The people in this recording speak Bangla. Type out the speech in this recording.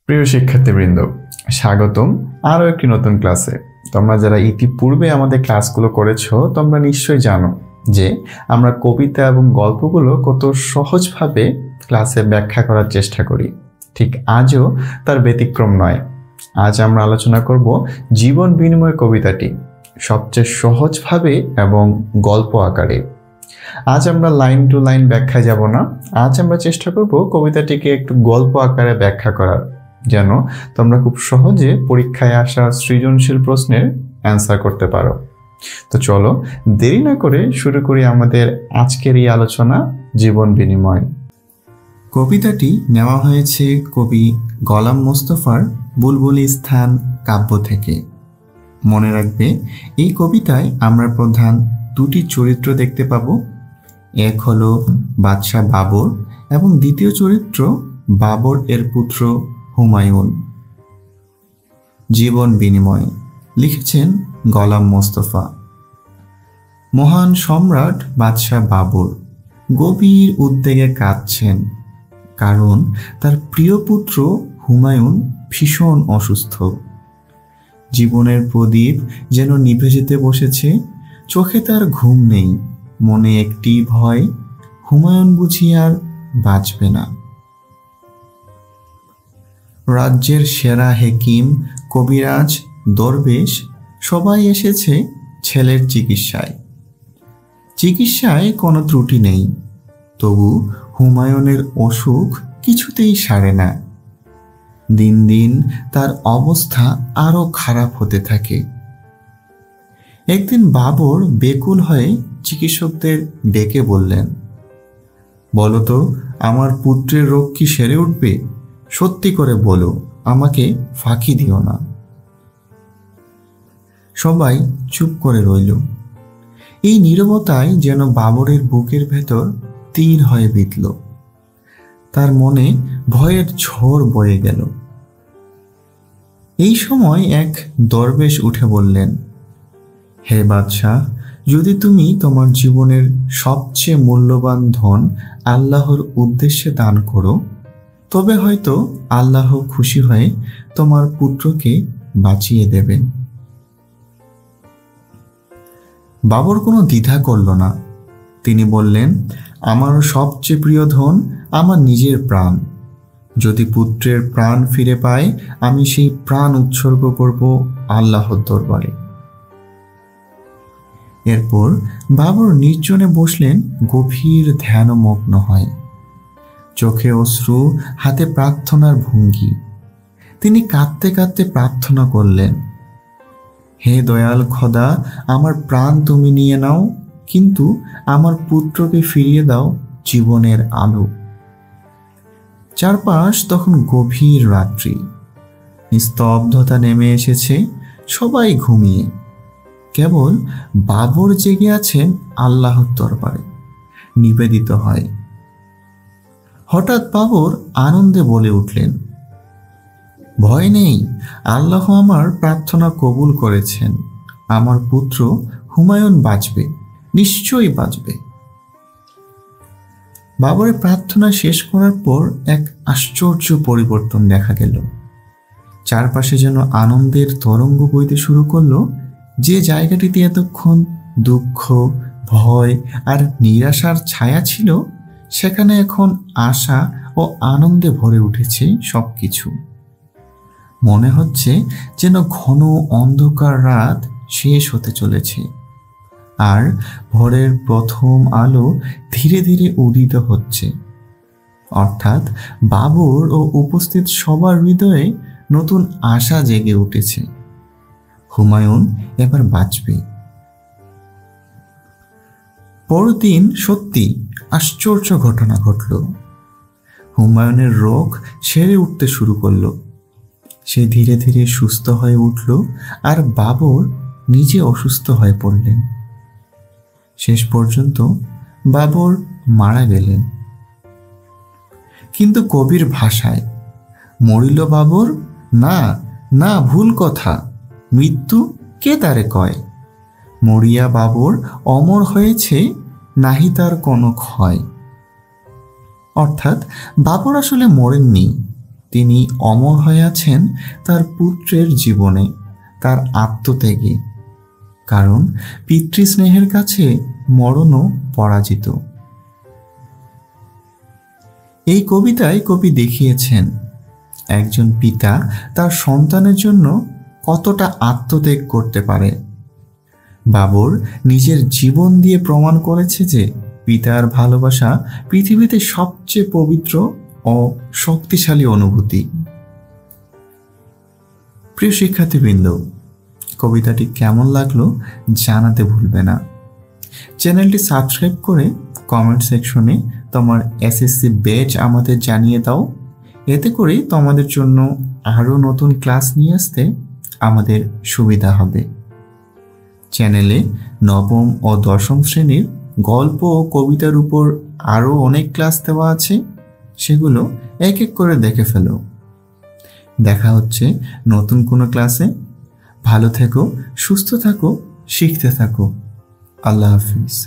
প্রিয় শিক্ষার্থীবৃন্দ, স্বাগতম আরও একটি নতুন ক্লাসে। তোমরা যারা ইতিপূর্বে আমাদের ক্লাসগুলো করেছো তোমরা নিশ্চয়ই জানো যে আমরা কবিতা এবং গল্পগুলো কত সহজভাবে ক্লাসে ব্যাখ্যা করার চেষ্টা করি। ঠিক আজও তার ব্যতিক্রম নয়। আজ আমরা আলোচনা করব জীবন বিনিময় কবিতাটি সবচেয়ে সহজভাবে এবং গল্প আকারে। আজ আমরা লাইন টু লাইন ব্যাখ্যায় যাব না। আজ আমরা চেষ্টা করব কবিতাটিকে একটু গল্প আকারে ব্যাখ্যা করার, যেন তোমরা খুব সহজে পরীক্ষায় আসা সৃজনশীল প্রশ্নের অ্যান্সার করতে পারো। তো চলো দেরি না করে শুরু করি আমাদের আজকের এই আলোচনা, জীবন বিনিময়। কবিতাটি নেওয়া হয়েছে কবি গোলাম মোস্তফার বুলবুলিস্তান কাব্য থেকে। মনে রাখবে, এই কবিতায় আমরা প্রধান দুটি চরিত্র দেখতে পাবো। এক হলো বাদশাহ বাবর এবং দ্বিতীয় চরিত্র বাবর এর পুত্র হুমায়ুন। জীবন বিনিময় লিখেছেন গোলাম মোস্তফা। মহান সম্রাট বাদশাহ বাবর গভীর উদ্বেগে কাঁদছেন, কারণ তার প্রিয় পুত্র হুমায়ুন ভীষণ অসুস্থ। জীবনের প্রদীপ যেন নিভে যেতে বসেছে, চোখে তার ঘুম নেই, মনে একটি ভয়, হুমায়ুন বুঝি আর বাঁচবে না। রাজ্যের সেরা হেকিম, কবিরাজ, দরবেশ সবাই এসেছে ছেলের চিকিৎসায়। চিকিৎসায় কোনো ত্রুটি নেই, তবু হুমায়ুনের অসুখ কিছুতেই সারে না। দিন দিন তার অবস্থা আরো খারাপ হতে থাকে। একদিন বাবর বেকুল হয়ে চিকিৎসকদের ডেকে বললেন, বলো তো, আমার পুত্রের রোগ কি সেরে উঠবে? সত্যি করে বলো, আমাকে ফাঁকি দিও না। সবাই চুপ করে রইল। এই নীরবতায় যেন বাবরের বুকের ভেতর তীর হয়ে বিঁধল। তার মনে ভয়ের ঝড় বয়ে গেল। এই সময় এক দরবেশ উঠে বললেন, হে বাদশাহ, যদি তুমি তোমার জীবনের সবচেয়ে মূল্যবান ধন আল্লাহর উদ্দেশ্যে দান করো, তবে হয়তো আল্লাহ খুশি হয়ে তোমার পুত্রকে বাঁচিয়ে দেবেন। বাবর কোনো দ্বিধা করল না। তিনি বললেন, আমার সবচেয়ে প্রিয় ধন আমার নিজের প্রাণ। যদি পুত্রের প্রাণ ফিরে পাই, আমি সেই প্রাণ উৎসর্গ করব আল্লাহর দরবারে। এরপর বাবর নির্জনে বসলেন, গভীর ধ্যানমগ্ন হয়। চোখে অশ্রু, হাতে প্রার্থনার ভঙ্গি। তিনি কাঁদতে কাঁদতে প্রার্থনা করলেন, হে দয়াল খোদা, আমার প্রাণ তুমি নিয়ে নাও, কিন্তু আমার পুত্রকে ফিরিয়ে দাও জীবনের আলো। চারপাশ তখন গভীর রাত্রি। নিস্তব্ধতা নেমে এসেছে, সবাই ঘুমিয়ে। কেবল বাবর জেগে আছেন আল্লাহর দরবারে, নিবেদিত হয়। হঠাৎ বাবর আনন্দে বলে উঠলেন, ভয় নেই, আল্লাহ আমার প্রার্থনা কবুল করেছেন। আমার পুত্র হুমায়ুন বাঁচবে, নিশ্চয়ই বাঁচবে। বাবরের প্রার্থনা শেষ করার পর এক আশ্চর্য পরিবর্তন দেখা গেল। চারপাশে যেন আনন্দের তরঙ্গ বইতে শুরু করলো। যে জায়গাটিতে এতক্ষণ দুঃখ, ভয় আর নিরাশার ছায়া ছিল, সেখানে এখন আশা ও আনন্দে ভরে উঠেছে সবকিছু। মনে হচ্ছে যেন ঘন অন্ধকার রাত শেষ হতে চলেছে, আর ভোরের প্রথম আলো ধীরে ধীরে উদিত হচ্ছে। অর্থাৎ বাবর ও উপস্থিত সবার হৃদয়ে নতুন আশা জেগে উঠেছে। হুমায়ুন এবার বাঁচবে। পরদিন সত্যি আশ্চর্য ঘটনা ঘটল। হুমায়ুনের রোগ সেরে উঠতে শুরু করলো। সে ধীরে ধীরে সুস্থ হয়ে উঠল, আর বাবর নিজে অসুস্থ হয়ে পড়লেন। শেষ পর্যন্ত বাবর মারা গেলেন। কিন্তু কবির ভাষায়, মরিল বাবর? না না, ভুল কথা, মৃত্যু কে তারে কয়? মরিয়া বাবর অমর হয়েছে, নাহি তার কোনো ক্ষয়। অর্থাৎ বাবর আসলে মরেননি, তিনি অমর হয়ে আছেন তার পুত্রের জীবনে, তার আত্মত্যাগে। কারণ পিতৃস্নেহের কাছে মরণও পরাজিত। এই কবিতায় কবি দেখিয়েছেন একজন পিতা তার সন্তানের জন্য কতটা আত্মত্যাগ করতে পারে। বাবর নিজের জীবন দিয়ে প্রমাণ করেছে যে পিতার ভালোবাসা পৃথিবীতে সবচেয়ে পবিত্র ও শক্তিশালী অনুভূতি। প্রিয় শিক্ষার্থীবৃন্দ, কবিতাটি কেমন লাগলো জানাতে ভুলবে না। চ্যানেলটি সাবস্ক্রাইব করে কমেন্ট সেকশনে তোমার এসএসসি ব্যাচ আমাদের জানিয়ে দাও। এতে করে তোমাদের জন্য আরও নতুন ক্লাস নিয়ে আসতে আমাদের সুবিধা হবে। চ্যানেলে নবম ও দশম শ্রেণীর গল্প ও কবিতার উপর আরও অনেক ক্লাস দেওয়া আছে, সেগুলো এক এক করে দেখে ফেলো। দেখা হচ্ছে নতুন কোনো ক্লাসে। ভালো থেকো, সুস্থ থাকো, শিখতে থাকো। আল্লাহ হাফিজ।